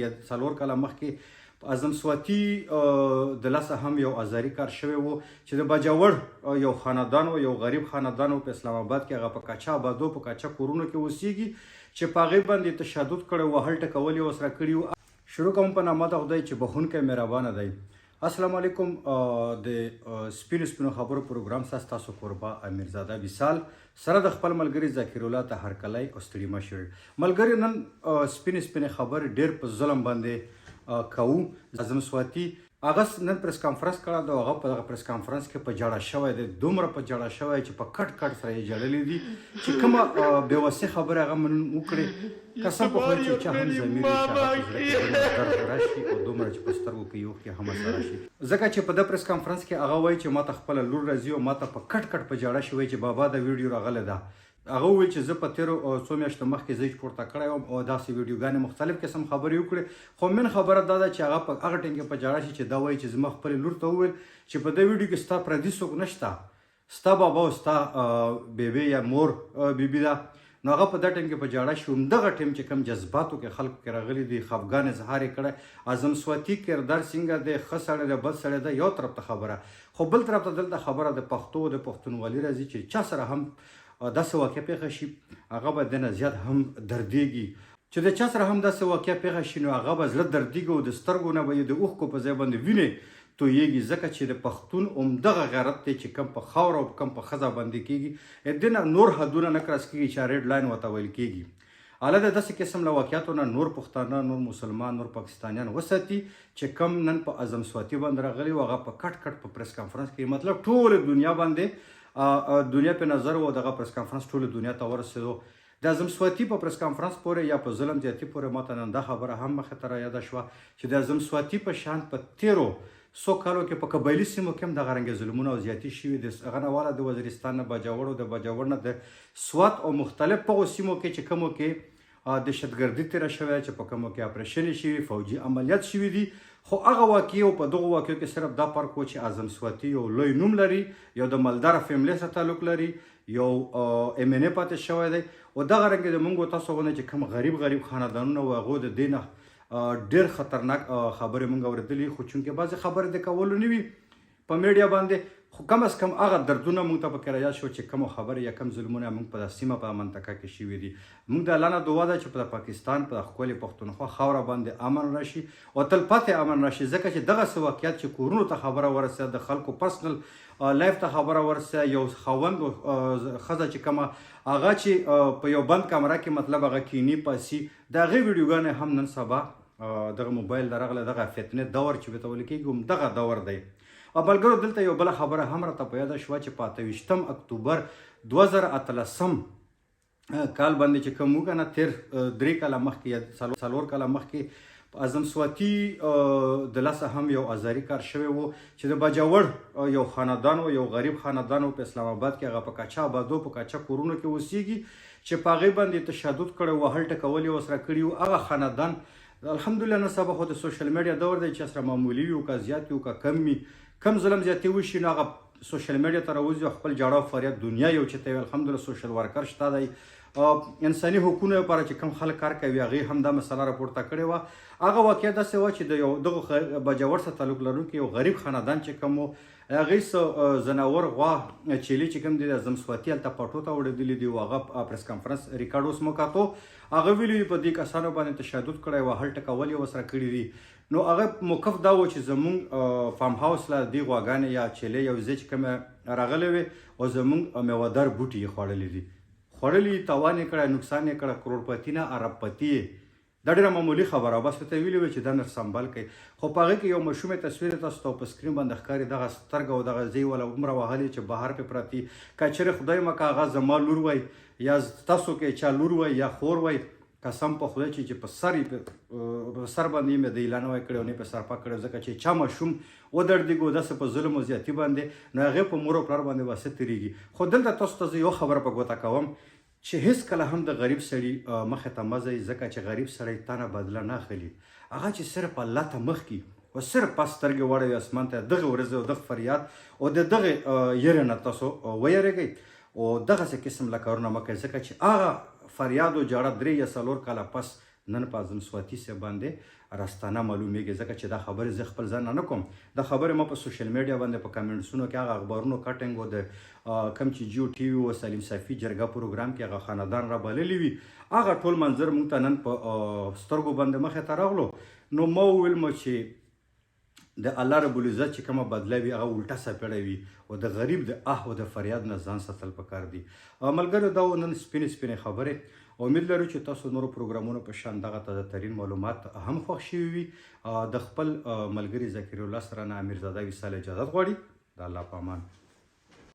یا څلور کاله مخکې په اعظم سواتي د لاسه هم یو ازاري کار شوی و چې د باجوړ یو خاندان و، یو غریب خاندان و په اسلام آباد کې. هغه په کاچا آبادو په کاچا کورونو کې اوسېږي چې په هغې باندې تشدد کړی، وهل ټکول یې ورسره کړي وو. شروع کوم په نامه د خدای چې بخښونکی مهربانه دی. السلام علیکم. د سپینو خبرو پروګرام سره ستاسو کوربه امیرزاده وصال سره د خپل ملګري ذکر الله طاهرکلی او ستړي مه شئ. ملګري نن سپینې خبرې ډېر په ظلم باندې کوو. اعظم سواتي هغه نن پریس کانفرنس کړی دی، هغه په دغه پریس کانفرنس کې په جړه شوی دی، دومره په جړه شوی چې په کټ سره یې ژړلي دي چې کومه بېوسې خبرې هغه من وکړې. قسم په خدای چې چا هم ضمیر وي چې هغه په زړه کې دومره درد راشي او دومره چې په سترګو کې یې اوښکې هم ورسره راشي. ځکه چې په دغه پریس کانفرنس کې هغه وایي چې ما ته خپله لور راځي او ما ته په کټ په جړه شوی چې بابا د ویډیو راغلی ده. هغه وویل چې زه په تېرو څو میاشتو مخکې زیج پورته کړی وم او داسې ویډیوګانې مختلف قسم خبرې وکړې، خو من خبره دا ده چې هغه په هغه ټینګې په جړه شي چې دا وایي چې زما خپلې لور ته وویل چې په دې ویډیو کې ستا پردي څوک نشته، ستا بابا او ستا بیبي یا مور بیبي ده. نو هغه په دا ټیم کې په جړه شي. همدغه ټیم چې کوم جذباتو کې خلکو کې راغلي دي، خفګان اظهار یې کړی. اعظم سواتي کردار څنګه دی، ښه سړی دی، بد سړی دی، یو طرف ته خبره، خو بل طرف ته دلته خبره د پښتو د پښتونولي راځي چې چا سره هم داسې واقع پیښه شي هغه به دنه زیات هم دردېږي. چې د چا سره هم داسې واقع پیښه شي نو هغه به زړه دردېږي او د سترګو نه به یې د اوښکو په ځای باندې وینې تویېږي. ځکه چې د پښتون همدغه غیرت دی چې کم په خاوره او کم په ښځه باندې کېږي، د نه نور حدونه نه کراس کېږي چې ریډ لاین ورته ویل کېږي. حالا د داسې قسم له واقعاتو نه نور پښتانه، نور مسلمان، نور پاکستانیان وساتي چې کم نن په اعظم سواتي باندې راغلي و. هغه په کټ په پریس کانفرنس کې مطلب ټوله دنیا باندې دنیا په نظر و، دغه پریس کانفرنس ټوله دنیا ته ورسېدو. د اعظم سواتي په پریس کانفرنس پورې یا په ظلم زیاتي پورې ماته نن دا خبره هم مخې ته رایاده شوه چې د اعظم سواتي په شان په تیرو څو کالو کې په قبایلي سیمو کې هم دغه رنګه ظلمونه او زیاتي شوي دي. هغه نه واله د وزیرستان نه باجوړ او د باجوړ نه د سوات او مختلف په سیمو کې چې کومو کې دهشتګردي تېره شوې چې په کومو کې اپریشن شوي، فوجي عملیات شوي دي. خو هغه واقعي او په دغه واقعو کې صرف دا فرق و چې اعظم سواتي یو لوی نوم لري، یو د مالدار فیملی سره تعلق لري، یو ام ان ای پاتې شوی دی. او دغه رنګې د موږ تاسو غوښتنه چې کوم غریب خاندانونه و هغو د دې نه ډېر خطرناک خبرې موږ اورېدلې. خو چونکې بعضې خبرې د کولو نه وي په میډیا باندې، خو کم از کم هغه دردونه موږ ته پکې رایاد شو چې کوم خبرې یا کوم ظلمونه موږ په سیمه په منطقه کې شوي دي. موږ د الله نه دعا ده چې په پاکستان په ښکلې پښتونخوا خاوره باندې امن راشي او تلپاتې امن راشي. ځکه چې دغه څه واقعیت چې کورونو ته خبره ورسېده، د خلکو پرسنل لایف ته خبره ورسېده، یو خاوند ښځه چې کومه هغه چې په یو بند کمره کې مطلب هغه کینی پاسي، د هغې ویډیوګانې هم نن سبا دغه موبایل د راغلی دغه فتنې دور چې ورته ویل کېږي همدغه دور دی. او ملګرو دلته یو بله خبره هم راته په یاده شوه چې په 28 اکتوبر 2013 کال باندې چې کوم وګڼه تیر 3 کاله مخکې یا 4 کاله مخکې په اعظم سواتي د لاسه هم یو ازاري کار شوی و چې د باجوړ یو خاندان و، یو غریب خاندان و په اسلام آباد کې. هغه په کاچا آبادو په کاچا کورونو کې اوسېږي چې په هغې باندې تشدد کړی، وهل ټکول یې ورسره کړي وو. هغه خاندان الحمدلله نن سبا خو د سوشل میډیا دور دی چې سره معمولي وي او که زیات وي او که کم وي، کم ظلم زیاتې وشي نو هغه سوشل میډیا ته راوځي او خپل جاړه او فریاد دنیا یو چې ته وي. الحمدلله سوشل ورکر شته دی، انساني حقوقو لپاره چې کوم خلک کار کوي هغې هم دا مسله راپورته کړې وه. هغه واقعیت داسې وه چې د یو دغه باجوړ سره تعلق لرونکي یو غریب خاندان چې کوم و، هغې څه ځناور غوا چیلي چې کوم دي د اعظم سواتي هلته پټو ته وړېدلي دي. هغه پریس کانفرنس ریکارډ اوس مو کاتو، هغه ویلي دي په دې کسانو باندې تشدد کړی، وهل ټکول یې ورسره کړي دي. نو هغه موقف دا و چې زمونږ فارم هاوس له دې غواګانې یا چیلې یو ځای چې کومه راغلی وې او زمونږ میوهدار بوټي یې خوړلي دي، خوړلي، تاوان یې کړی، نقصان یې کړی، کروڑپتی نه اربپتی یې. دا ډېره معمولي خبره بس ورته ویلي وې چې دا نر سنبال کوي. خو په هغې کې یو مشومې تصویر تاسو ته په سکرین باندې ښکاري، دغه سترګه او دغه ځای والا عمره وهلې چې بهر پې پرتې. که چېرې خدای مکه هغه زما لور وای یا تاسو کې چا لور وای یا خور وای، قسم په خدای چې په سر باندې مې د اعلان وای کړی او نه په سرپا کړی. ځکه چې چا ماشوم ودردېږي داسې په ظلم او زیاتي باندې نو هغې په مور او پلار باندې واسه تېرېږي. خو دلته تاسو ته زه یو خبره په ګوته کوم چې هیڅکله هم د غریب سړي مخې ته مه ځئ، ځکه چې غریب سړی تا نه بدله نه اخلي. هغه چې صرف الله ته مخ کړي او صرف پاس سترګې واړوي اسمان ته، دغه ورځې او دغه فریاد او د دغه یېرې نه تاسو ویرېږئ او دغسې قسم له کارونه مه کوئ. ځکه چې هغه فریاد او جاړه 3 یا 4 کاله پس نن په اعظم سواتی صاحب باندې راستانه معلومیږي ځکه چې دا خبرې زه خپل ځان نه کوم دا خبرې ما په سوشل میډیا باندې په کمنټسونو کې هغه اخبارونو کټینګ و د کم چې جیو ټي وي او سلیم صافي جرګه پروګرام کې هغه خاندان را بللی وي هغه ټول منظر موږ ته نن په سترګو باندې مخې ته راغلو نو ما وویل چې د الله رب العزت چې کومه بدله وي هغه الټه څپېړه وي او د غریب د او د فریاد نه ځان ساتل پکار دي ملګرو دا نن سپینې خبرې امید لرو چې تاسو نورو پروګرامونو په شان دغه تازه ترین معلومات هم خوښ شوي وي د خپل ملګري ذکر الله سره نه امیرزاده وصال اجازت غواړي د الله په امان